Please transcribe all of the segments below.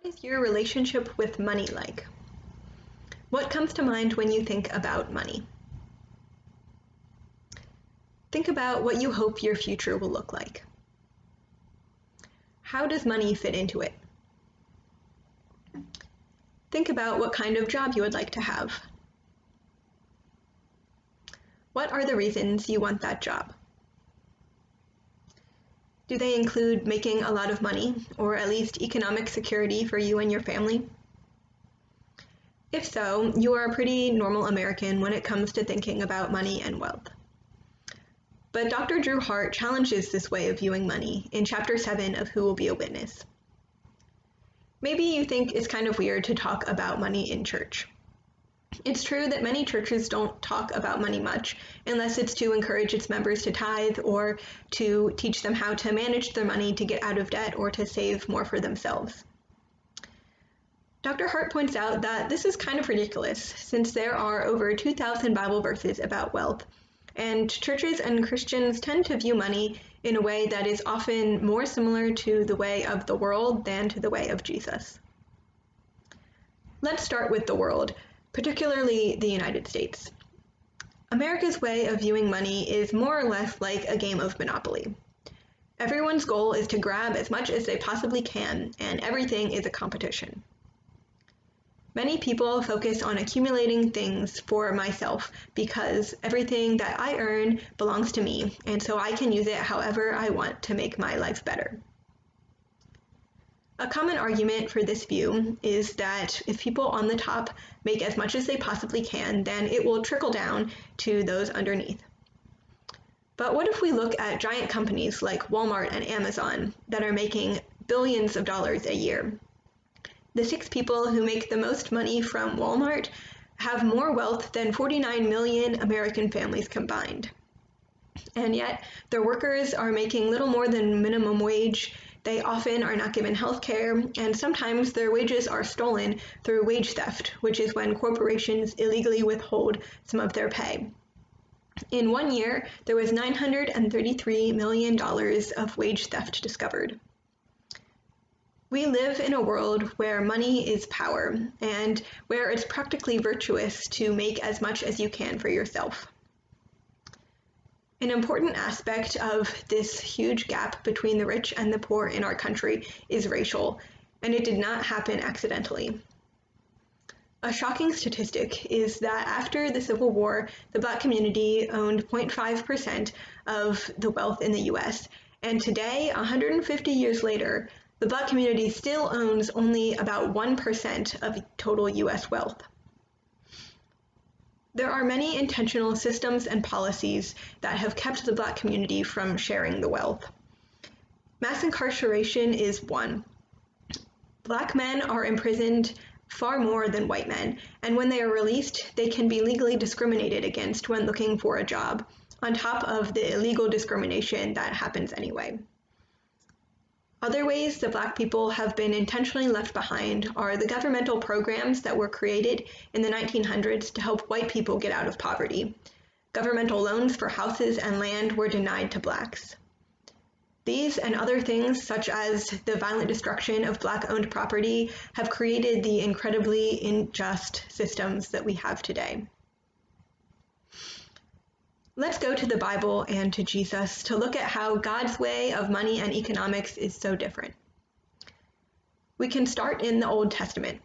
What is your relationship with money like? What comes to mind when you think about money? Think about what you hope your future will look like. How does money fit into it? Think about what kind of job you would like to have. What are the reasons you want that job? Do they include making a lot of money, or at least economic security for you and your family? If so, you are a pretty normal American when it comes to thinking about money and wealth. But Dr. Drew Hart challenges this way of viewing money in Chapter 7 of Who Will Be a Witness. Maybe you think it's kind of weird to talk about money in church. It's true that many churches don't talk about money much, unless it's to encourage its members to tithe or to teach them how to manage their money to get out of debt or to save more for themselves. Dr. Hart points out that this is kind of ridiculous, since there are over 2,000 Bible verses about wealth, and churches and Christians tend to view money in a way that is often more similar to the way of the world than to the way of Jesus. Let's start with the world, particularly the United States. America's way of viewing money is more or less like a game of Monopoly. Everyone's goal is to grab as much as they possibly can, and everything is a competition. Many people focus on accumulating things for myself because everything that I earn belongs to me, and so I can use it however I want to make my life better. A common argument for this view is that if people on the top make as much as they possibly can, then it will trickle down to those underneath. But what if we look at giant companies like Walmart and Amazon that are making billions of dollars a year? The 6 people who make the most money from Walmart have more wealth than 49 million American families combined. And yet, their workers are making little more than minimum wage. They often are not given health care, and sometimes their wages are stolen through wage theft, which is when corporations illegally withhold some of their pay. In 1 year, there was $933 million of wage theft discovered. We live in a world where money is power, and where it's practically virtuous to make as much as you can for yourself. An important aspect of this huge gap between the rich and the poor in our country is racial, and it did not happen accidentally. A shocking statistic is that after the Civil War, the Black community owned 0.5% of the wealth in the US, and today, 150 years later, the Black community still owns only about 1% of total US wealth. There are many intentional systems and policies that have kept the Black community from sharing the wealth. Mass incarceration is one. Black men are imprisoned far more than white men, and when they are released, they can be legally discriminated against when looking for a job, on top of the illegal discrimination that happens anyway. Other ways that Black people have been intentionally left behind are the governmental programs that were created in the 1900s to help white people get out of poverty. Governmental loans for houses and land were denied to Blacks. These and other things, such as the violent destruction of Black-owned property, have created the incredibly unjust systems that we have today. Let's go to the Bible and to Jesus to look at how God's way of money and economics is so different. We can start in the Old Testament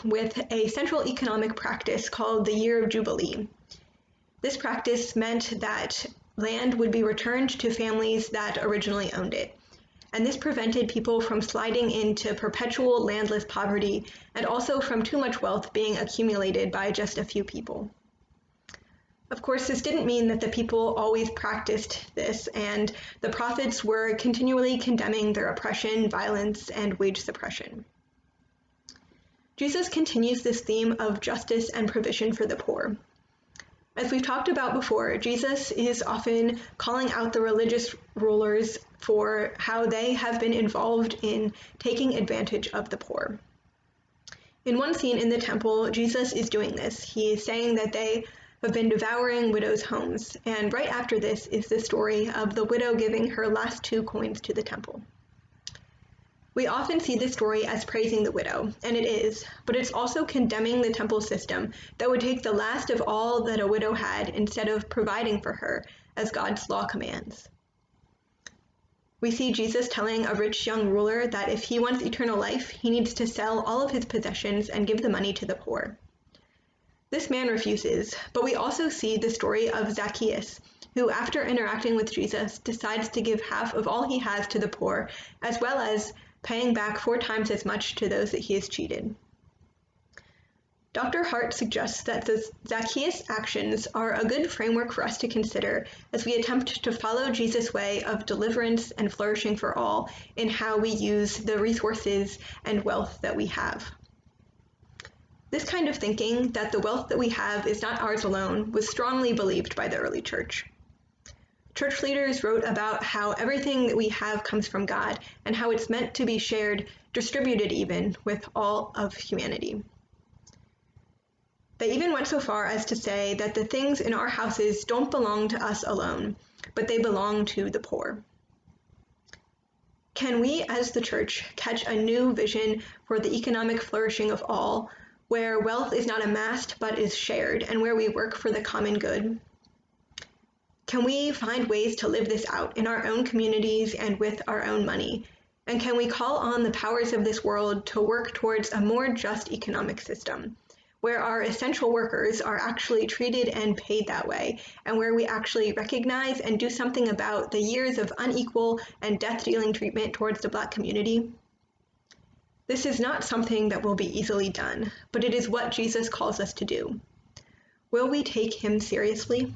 with a central economic practice called the Year of Jubilee. This practice meant that land would be returned to families that originally owned it, and this prevented people from sliding into perpetual landless poverty and also from too much wealth being accumulated by just a few people. Of course, this didn't mean that the people always practiced this, and the prophets were continually condemning their oppression, violence, and wage suppression. Jesus continues this theme of justice and provision for the poor. As we've talked about before, Jesus is often calling out the religious rulers for how they have been involved in taking advantage of the poor. In one scene in the temple, Jesus is doing this. He is saying that they have been devouring widows' homes, and right after this is the story of the widow giving her last 2 coins to the temple. We often see this story as praising the widow, and it is, but it's also condemning the temple system that would take the last of all that a widow had instead of providing for her, as God's law commands. We see Jesus telling a rich young ruler that if he wants eternal life, he needs to sell all of his possessions and give the money to the poor. This man refuses, but we also see the story of Zacchaeus, who, after interacting with Jesus, decides to give half of all he has to the poor, as well as paying back 4 times as much to those that he has cheated. Dr. Hart suggests that the Zacchaeus actions are a good framework for us to consider as we attempt to follow Jesus' way of deliverance and flourishing for all in how we use the resources and wealth that we have. This kind of thinking, that the wealth that we have is not ours alone, was strongly believed by the early church. Church leaders wrote about how everything that we have comes from God and how it's meant to be shared, distributed even, with all of humanity. They even went so far as to say that the things in our houses don't belong to us alone, but they belong to the poor. Can we, as the church, catch a new vision for the economic flourishing of all, where wealth is not amassed but is shared, and where we work for the common good? Can we find ways to live this out in our own communities and with our own money? And can we call on the powers of this world to work towards a more just economic system, where our essential workers are actually treated and paid that way, and where we actually recognize and do something about the years of unequal and death-dealing treatment towards the Black community? This is not something that will be easily done, but it is what Jesus calls us to do. Will we take him seriously?